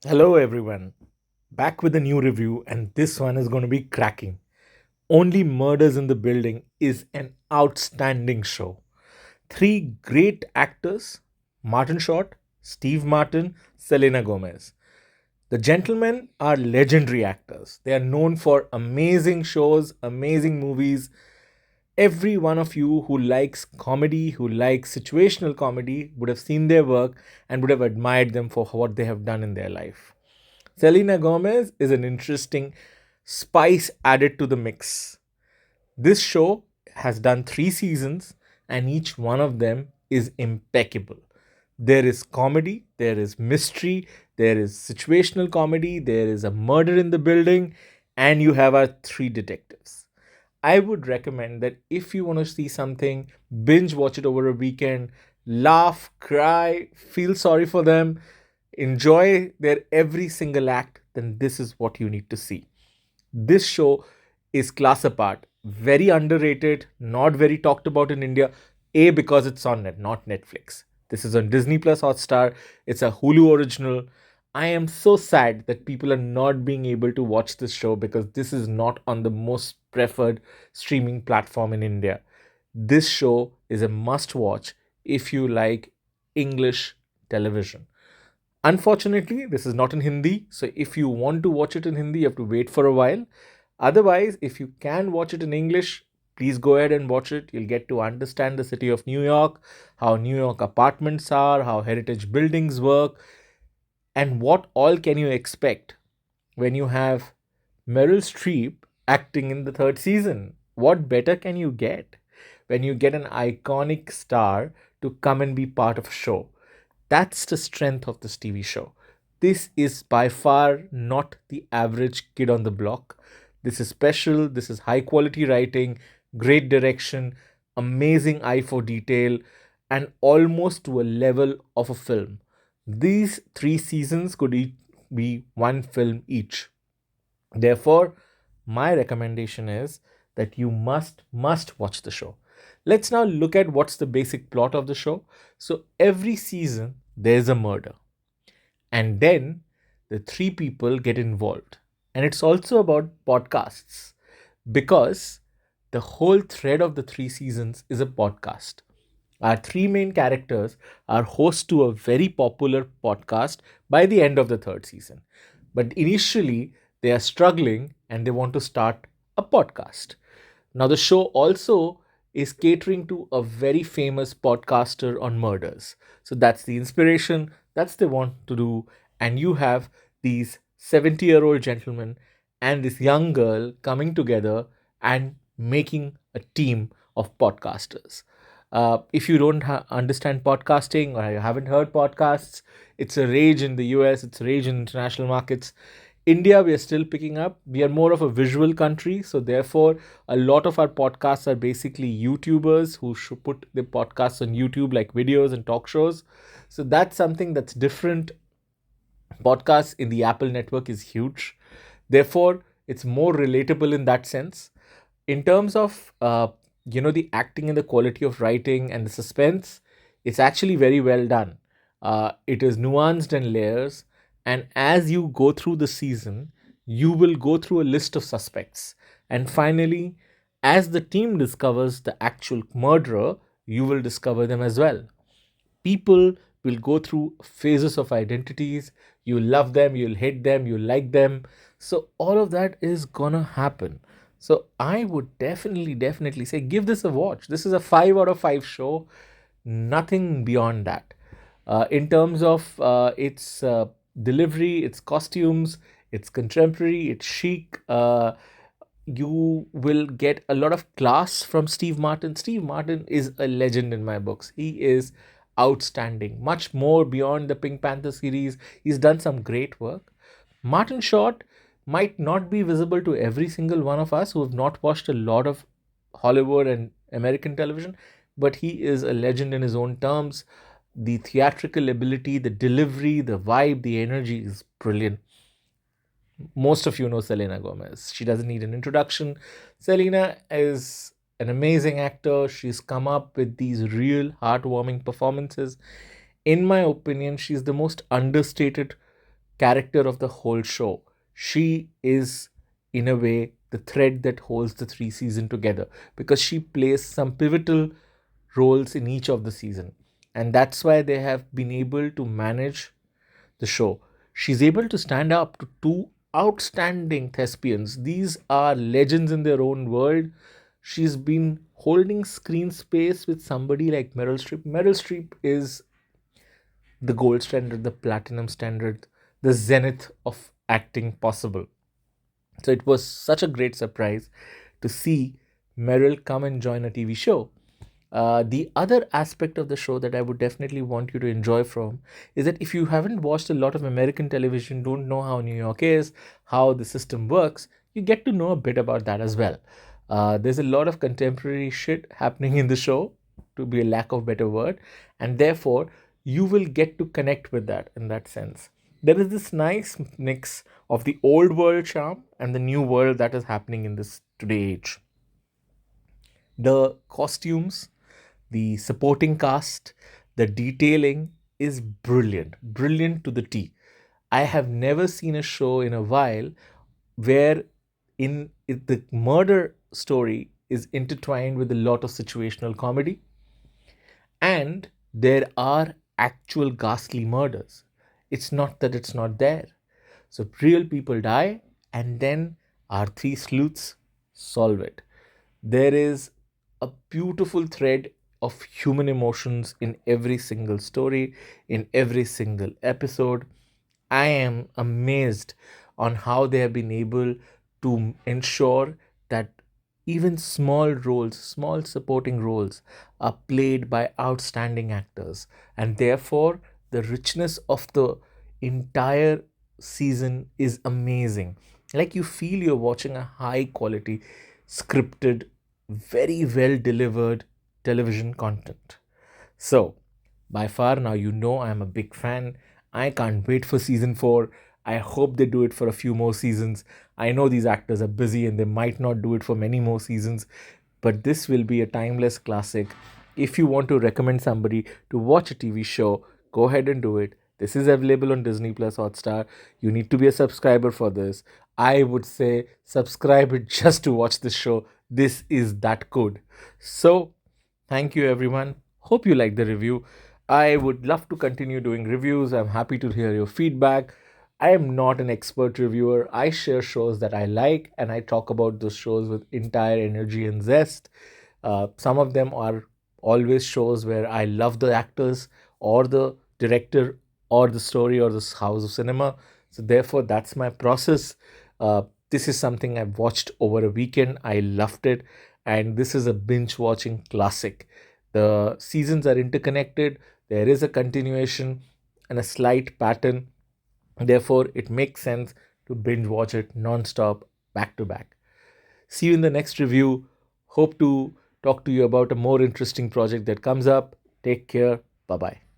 Hello, everyone. Back with a new review, and this one is going to be cracking. Only Murders in the Building is an outstanding show. Three great actors: Martin Short, Steve Martin, Selena Gomez. The gentlemen are legendary actors. They are known for amazing shows, amazing movies. Every one of you who likes comedy, who likes situational comedy, would have seen their work and would have admired them for what they have done in their life. Selena Gomez is an interesting spice added to the mix. This show has done 3 seasons, and each one of them is impeccable. There is comedy, there is mystery, there is situational comedy, there is a murder in the building, and you have our three detectives. I would recommend that if you want to see something, binge watch it over a weekend, laugh, cry, feel sorry for them, enjoy their every single act, then this is what you need to see. This show is class apart, very underrated, not very talked about in India. A, because it's on net, not Netflix. This is on Disney Plus Hotstar. It's a Hulu original. I am so sad that people are not being able to watch this show because this is not on the most preferred streaming platform in India. This show is a must watch if you like English television. Unfortunately, this is not in Hindi, so if you want to watch it in Hindi, you have to wait for a while. Otherwise, if you can watch it in English, please go ahead and watch it. You'll get to understand the city of New York, how New York apartments are, how heritage buildings work, and what all can you expect when you have Meryl Streep acting in the third season. What better can you get when you get an iconic star to come and be part of a show? That's the strength of this TV show. This is by far not the average kid on the block. This is special, this is high quality writing, great direction, amazing eye for detail, and almost to a level of a film. These 3 seasons could be one film each. Therefore, my recommendation is that you must watch the show. Let's now look at what's the basic plot of the show. So every season there's a murder, and then the three people get involved. And it's also about podcasts because the whole thread of the 3 seasons is a podcast. Our three main characters are hosts to a very popular podcast by the end of the third season. But initially, they are struggling and they want to start a podcast. Now, the show also is catering to a very famous podcaster on murders. So that's the inspiration, that's they want to do. And you have these 70-year-old gentlemen and this young girl coming together and making a team of podcasters. If you don't understand podcasting or you haven't heard podcasts, it's a rage in the US, it's a rage in international markets. India, we are still picking up. We are more of a visual country. So, therefore, a lot of our podcasts are basically YouTubers who should put the podcasts on YouTube, like videos and talk shows. So, that's something that's different. Podcasts in the Apple network is huge. Therefore, it's more relatable in that sense. In terms of the acting and the quality of writing and the suspense, it's actually very well done. It is nuanced and layers, and as you go through the season, you will go through a list of suspects, and finally, as the team discovers the actual murderer, you will discover them as well. People will go through phases of identities. You love them, you'll hate them, you like them. So all of that is gonna happen. So I would definitely say give this a watch. This is a 5 out of 5 show, nothing beyond that. In terms of its delivery, its costumes, it's contemporary, it's chic. You will get a lot of class from Steve Martin. Steve Martin is a legend in my books. He is outstanding, much more beyond the Pink Panther series. He's done some great work. Martin Short might not be visible to every single one of us who have not watched a lot of Hollywood and American television, but he is a legend in his own terms. The theatrical ability, the delivery, the vibe, the energy is brilliant. Most of you know Selena Gomez. She doesn't need an introduction. Selena is an amazing actor. She's come up with these real heartwarming performances. In my opinion, she's the most understated character of the whole show. She is, in a way, the thread that holds the three seasons together because she plays some pivotal roles in each of the season. And that's why they have been able to manage the show. She's able to stand up to two outstanding thespians. These are legends in their own world. She's been holding screen space with somebody like Meryl Streep. Meryl Streep is the gold standard, the platinum standard, the zenith of acting possible. So it was such a great surprise to see Meryl come and join a TV show. The other aspect of the show that I would definitely want you to enjoy from is that if you haven't watched a lot of American television, don't know how New York is, how the system works, you get to know a bit about that as well. There's a lot of contemporary shit happening in the show, to be a lack of better word, and therefore you will get to connect with that in that sense. There is this nice mix of the old world charm and the new world that is happening in this today age. The costumes, the supporting cast, the detailing is brilliant, brilliant to the T. I have never seen a show in a while where the murder story is intertwined with a lot of situational comedy and there are actual ghastly murders. It's not that it's not there. So real people die, and then our three sleuths solve it. There is a beautiful thread of human emotions in every single story, in every single episode. I am amazed on how they have been able to ensure that even small roles, small supporting roles, are played by outstanding actors. And therefore, the richness of the entire season is amazing. Like you feel you're watching a high quality, scripted, very well delivered television content. So, by far now, you know I'm a big fan. I can't wait for season 4. I hope they do it for a few more seasons. I know these actors are busy and they might not do it for many more seasons, but this will be a timeless classic. If you want to recommend somebody to watch a TV show, go ahead and do it. This is available on Disney Plus Hotstar. You need to be a subscriber for this. I would say subscribe it just to watch this show. This is that good. So, thank you everyone. Hope you like the review. I would love to continue doing reviews. I'm happy to hear your feedback. I am not an expert reviewer. I share shows that I like and I talk about those shows with entire energy and zest. Some of them are always shows where I love the actors or the director or the story or the house of cinema. So, therefore, that's my process. This is something I've watched over a weekend. I loved it. And this is a binge watching classic. The seasons are interconnected, there is a continuation and a slight pattern. Therefore, it makes sense to binge watch it non-stop, back to back. See you in the next review. Hope to talk to you about a more interesting project that comes up. Take care. Bye bye.